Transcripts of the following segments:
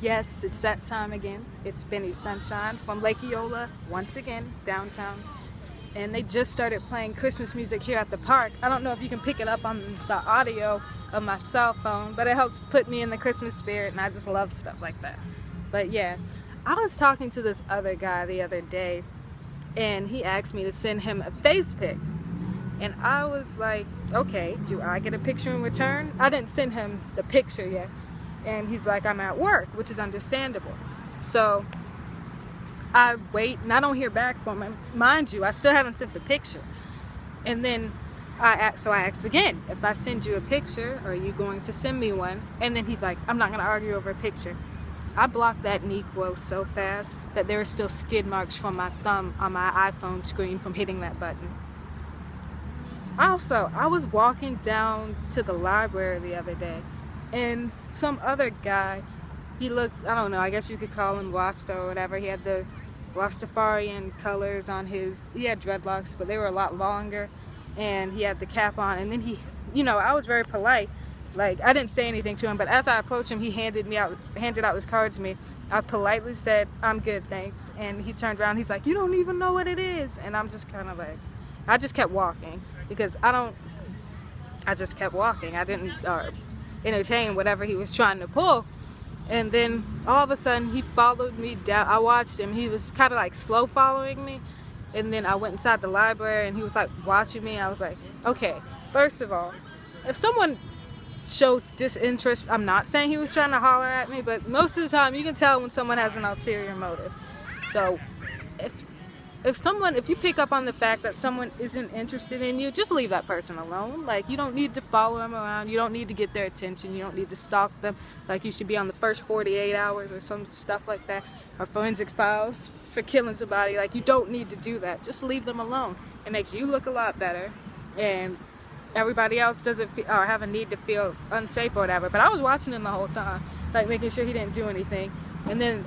Yes, it's that time again. It's Benny Sunshine from Lake Eola, once again, downtown. And they just started playing Christmas music here at the park. I don't know if you can pick it up on the audio of my cell phone, but it helps put me in the Christmas spirit, and I just love stuff like that. But yeah, I was talking to this other guy the other day, and he asked me to send him a face pic. And I was like, okay, do I get a picture in return? I didn't send him the picture yet. And he's like, I'm at work, which is understandable. So I wait and I don't hear back from him. Mind you, I still haven't sent the picture. And then I asked again, if I send you a picture, are you going to send me one? And then he's like, I'm not going to argue over a picture. I blocked that Negro so fast that there are still skid marks from my thumb on my iPhone screen from hitting that button. Also, I was walking down to the library the other day, and some other guy, he looked, I don't know, I guess you could call him Rasta or whatever. He had the Rastafarian colors on he had dreadlocks, but they were a lot longer, and he had the cap on. And then I was very polite. Like, I didn't say anything to him, but as I approached him, he handed out this card to me. I politely said, I'm good, thanks. And he turned around, he's like, you don't even know what it is. And I'm just kind of like, I just kept walking, because I just kept walking. I didn't entertain whatever he was trying to pull. And then all of a sudden he followed me down. I watched him. He was kind of like slow following me. And then I went inside the library and he was like watching me. I was like, okay, first of all, if someone shows disinterest, I'm not saying he was trying to holler at me, but most of the time you can tell when someone has an ulterior motive. So if you pick up on the fact that someone isn't interested in you, just leave that person alone. Like, you don't need to follow them around. You don't need to get their attention. You don't need to stalk them like you should be on the first 48 hours or some stuff like that, or forensic files for killing somebody. Like, you don't need to do that. Just leave them alone. It makes you look a lot better, and everybody else doesn't have a need to feel unsafe or whatever. But I was watching him the whole time, like making sure he didn't do anything. And then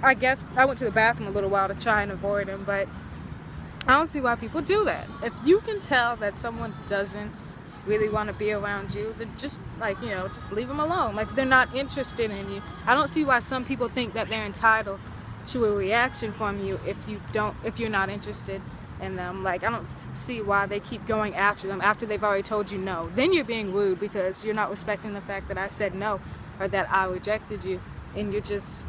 I guess I went to the bathroom a little while to try and avoid him, but I don't see why people do that. If you can tell that someone doesn't really want to be around you, then just leave them alone. Like, if they're not interested in you. I don't see why some people think that they're entitled to a reaction from you if you're not interested in them. Like, I don't see why they keep going after them after they've already told you no. Then you're being rude because you're not respecting the fact that I said no, or that I rejected you, and you're just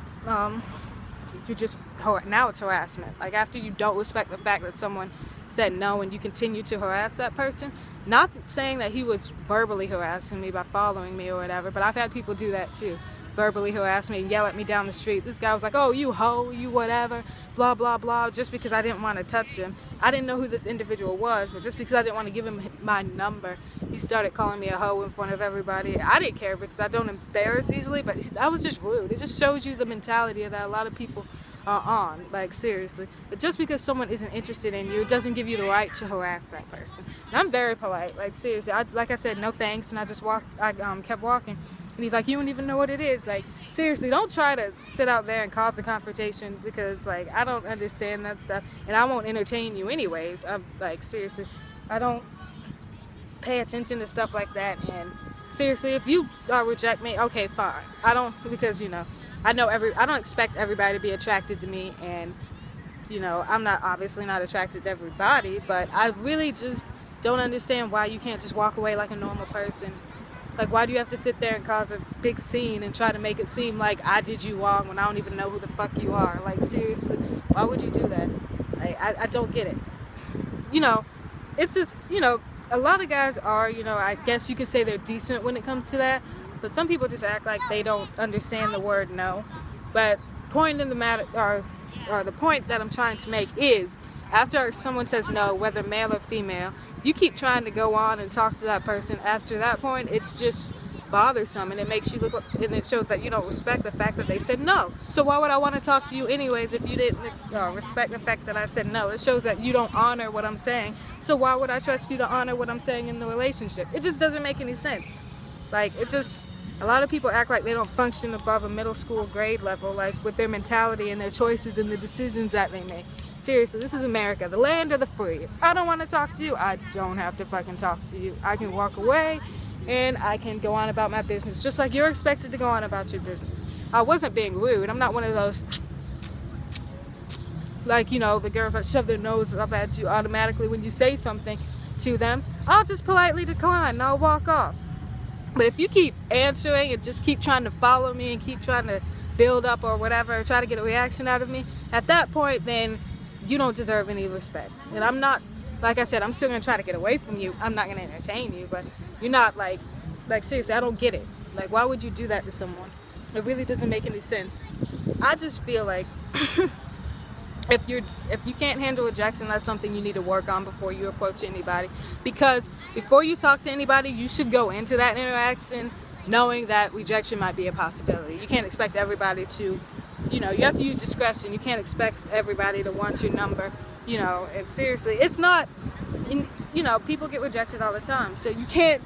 now it's harassment. Like, after you don't respect the fact that someone said no and you continue to harass that person. Not saying that he was verbally harassing me by following me or whatever, but I've had people do that too. Verbally harass me and yell at me down the street. This guy was like, oh, you hoe, you whatever, blah, blah, blah, just because I didn't want to touch him. I didn't know who this individual was, but just because I didn't want to give him my number, he started calling me a hoe in front of everybody. I didn't care because I don't embarrass easily, but that was just rude. It just shows you the mentality that a lot of people are on, like, seriously. But just because someone isn't interested in you, it doesn't give you the right to harass that person. And I'm very polite, like, seriously. Like I said, no thanks, and I just kept walking. And he's like, you don't even know what it is. Like, seriously, don't try to sit out there and cause the confrontation, because, like, I don't understand that stuff, and I won't entertain you anyways. I'm like, seriously, I don't pay attention to stuff like that. And seriously, if you reject me, okay, fine. I don't, because, I don't expect everybody to be attracted to me, and I'm obviously not attracted to everybody, but I really just don't understand why you can't just walk away like a normal person. Like, why do you have to sit there and cause a big scene and try to make it seem like I did you wrong when I don't even know who the fuck you are? Like, seriously, why would you do that? Like, I don't get it. It's just, a lot of guys are, I guess you could say they're decent when it comes to that. But some people just act like they don't understand the word no. But point in the matter, or the point that I'm trying to make is, after someone says no, whether male or female, if you keep trying to go on and talk to that person after that point, it's just bothersome, and it makes you look, and it shows that you don't respect the fact that they said no. So why would I want to talk to you anyways if you didn't respect the fact that I said no? It shows that you don't honor what I'm saying. So why would I trust you to honor what I'm saying in the relationship? It just doesn't make any sense. Like, a lot of people act like they don't function above a middle school grade level, like, with their mentality and their choices and the decisions that they make. Seriously, this is America, the land of the free. If I don't want to talk to you, I don't have to fucking talk to you. I can walk away and I can go on about my business, just like you're expected to go on about your business. I wasn't being rude. I'm not one of those, like, you know, the girls that shove their nose up at you automatically when you say something to them. I'll just politely decline and I'll walk off. But if you keep answering and just keep trying to follow me and keep trying to build up or whatever, try to get a reaction out of me, at that point, then you don't deserve any respect. And I'm not, like I said, I'm still going to try to get away from you. I'm not going to entertain you, but you're not like seriously, I don't get it. Like, why would you do that to someone? It really doesn't make any sense. I just feel like if you can't handle rejection, that's something you need to work on before you approach anybody. Because before you talk to anybody, you should go into that interaction knowing that rejection might be a possibility. You can't expect everybody to, you know, you have to use discretion. You can't expect everybody to want your number, you know, and seriously, it's not, you know, people get rejected all the time. So you can't,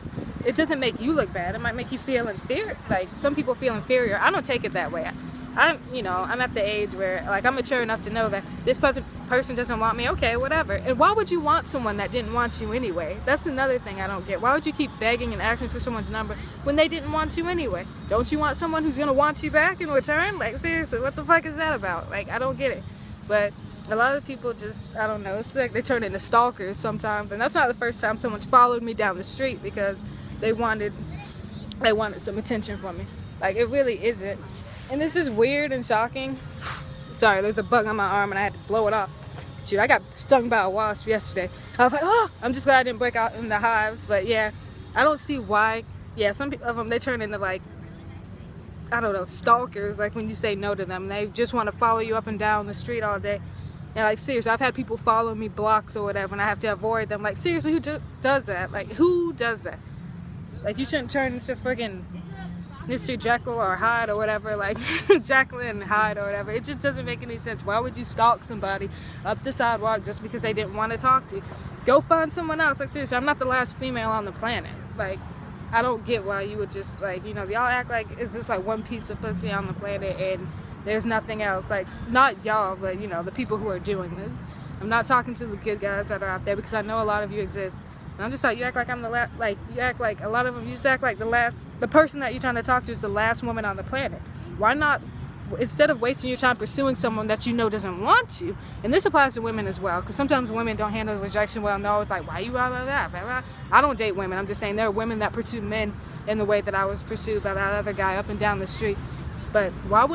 it doesn't make you look bad. It might make you feel inferior. Like, some people feel inferior. I don't take it that way. I'm at the age where, like, I'm mature enough to know that this person doesn't want me. Okay, whatever. And why would you want someone that didn't want you anyway? That's another thing I don't get. Why would you keep begging and asking for someone's number when they didn't want you anyway? Don't you want someone who's gonna want you back in return? Like, seriously, what the fuck is that about? Like, I don't get it. But a lot of people just, I don't know, it's like they turn into stalkers sometimes. And that's not the first time someone's followed me down the street because they wanted some attention from me. Like, it really isn't. And it's just weird and shocking. Sorry, there's a bug on my arm and I had to blow it off. Shoot, I got stung by a wasp yesterday. I was like, oh, I'm just glad I didn't break out in the hives. But yeah, I don't see why. Yeah, some of them, they turn into, like, I don't know, stalkers. Like, when you say no to them, they just want to follow you up and down the street all day. Yeah, like, seriously, I've had people follow me blocks or whatever and I have to avoid them. Like, seriously, who does that? Like, who does that? Like, you shouldn't turn into friggin' Mr. Jekyll or Hyde or whatever, like Jacqueline and Hyde or whatever. It just doesn't make any sense. Why would you stalk somebody up the sidewalk just because they didn't want to talk to you? Go find someone else. Like, seriously, I'm not the last female on the planet. Like, I don't get why you would just, like, you know, y'all act like it's just like one piece of pussy on the planet and there's nothing else. Like, not y'all, but, you know, the people who are doing this. I'm not talking to the good guys that are out there because I know a lot of you exist. And I'm just like, you act like I'm the last, like, you act like a lot of them, you just act like the person that you're trying to talk to is the last woman on the planet. Why not, instead of wasting your time pursuing someone that you know doesn't want you, and this applies to women as well, because sometimes women don't handle rejection well, and they're always like, why you blah, blah, blah, blah, blah. I don't date women, I'm just saying there are women that pursue men in the way that I was pursued by that other guy up and down the street. But why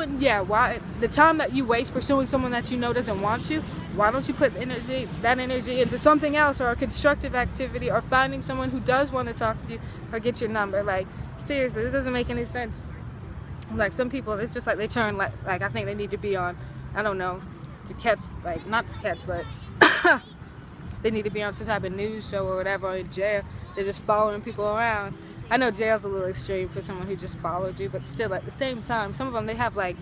the time that you waste pursuing someone that you know doesn't want you, why don't you put that energy into something else, or a constructive activity, or finding someone who does want to talk to you or get your number? Like, seriously, this doesn't make any sense. Like, some people, it's just like they turn, like I think they need to be on, I don't know, to catch, like, not to catch, but they need to be on some type of news show or whatever, or in jail. They're just following people around. I know jail's a little extreme for someone who just followed you, but still, at the same time, some of them, they have, like,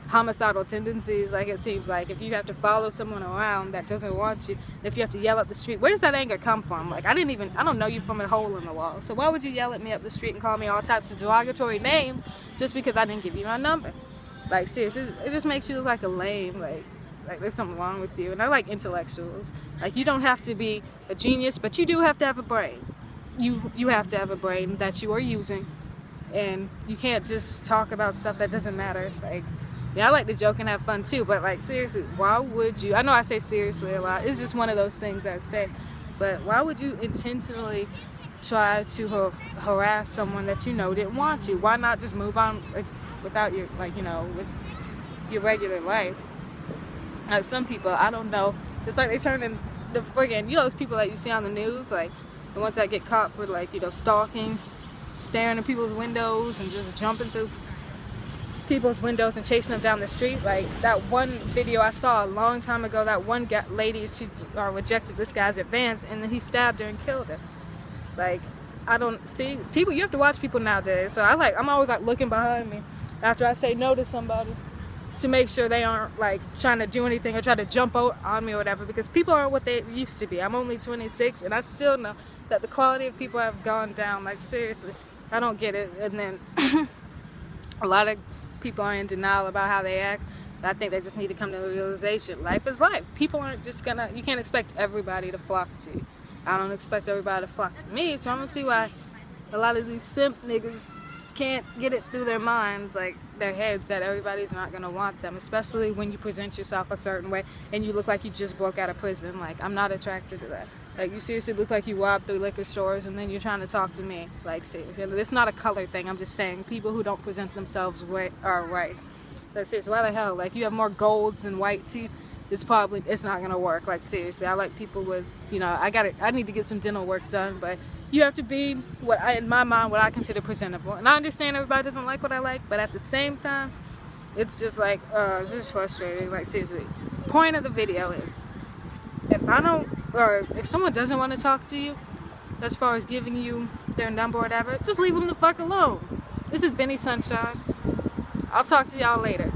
homicidal tendencies. Like, it seems like if you have to follow someone around that doesn't want you, if you have to yell up the street, where does that anger come from? Like, I don't know you from a hole in the wall, so why would you yell at me up the street and call me all types of derogatory names just because I didn't give you my number? Like, seriously, it just makes you look like a lame, like there's something wrong with you. And I like intellectuals. Like, you don't have to be a genius, but you do have to have a brain. You have to have a brain that you are using, and you can't just talk about stuff that doesn't matter. Like, yeah, I like to joke and have fun too, but, like, seriously, why would you, I know I say seriously a lot, it's just one of those things I say, but why would you intentionally try to harass someone that you know didn't want you? Why not just move on, like, without your, like, you know, with your regular life? Like, some people, I don't know, it's like they turn in the friggin', you know, those people that you see on the news, like, the ones that get caught for, like, you know, stalking, staring at people's windows and just jumping through people's windows and chasing them down the street. Like, that one video I saw a long time ago, that one lady, she rejected this guy's advance, and then he stabbed her and killed her. Like, I don't see people, you have to watch people nowadays. So I'm always, like, looking behind me after I say no to somebody to make sure they aren't, like, trying to do anything or try to jump on me or whatever, because people aren't what they used to be. I'm only 26 and I still know that the quality of people have gone down. Like, seriously, I don't get it. And then a lot of people are in denial about how they act. I think they just need to come to the realization, life is life. People aren't just gonna, you can't expect everybody to flock to you. I don't expect everybody to flock to me, so I don't see why a lot of these simp niggas can't get it through their minds. Like, their heads that everybody's not gonna want them, especially when you present yourself a certain way and you look like you just broke out of prison. Like, I'm not attracted to that. Like, you seriously look like you robbed 3 liquor stores and then you're trying to talk to me. Like, seriously. It's not a color thing. I'm just saying people who don't present themselves right are right. Like, seriously, why the hell? Like, you have more golds and white teeth. It's not gonna work. Like, seriously, I like people with, you know, I need to get some dental work done, but you have to be in my mind, what I consider presentable. And I understand everybody doesn't like what I like, but at the same time, it's just like, it's just frustrating. Like, seriously, point of the video is, if someone doesn't want to talk to you, as far as giving you their number or whatever, just leave them the fuck alone. This is Benny Sunshine. I'll talk to y'all later.